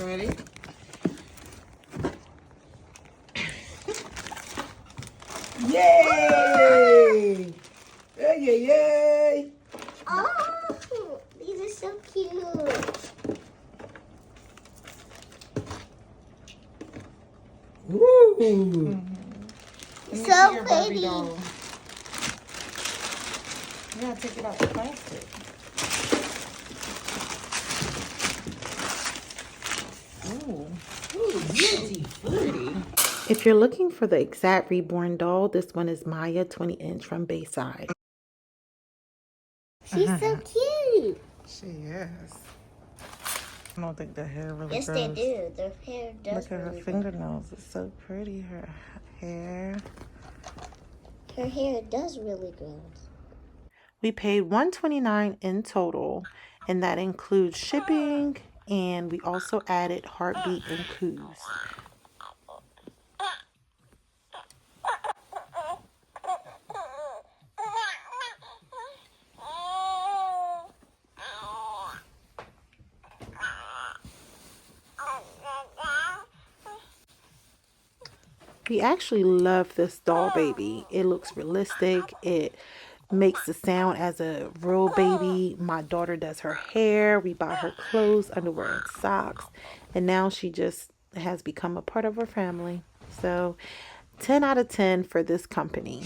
Ready? Yay! Yay, yay, yay! Oh, these are so cute. Woo! So pretty. Yeah, take it out the plastic. Ooh, pretty. If you're looking for the exact reborn doll, this one is Maya 20-inch from Babeside. She's so cute. She is. I don't think the hair really Yes, grows. they do. Their hair does. Look at her really fingernails. It's so pretty. Her hair. Her hair does really grow. We paid $129 in total, and that includes shipping, and we also added heartbeat and coos. We actually love this doll baby. It looks realistic. It makes the sound as a real baby. My daughter does her hair. We bought her clothes, underwear, and socks. And now she just has become a part of our family. So 10 out of 10 for this company.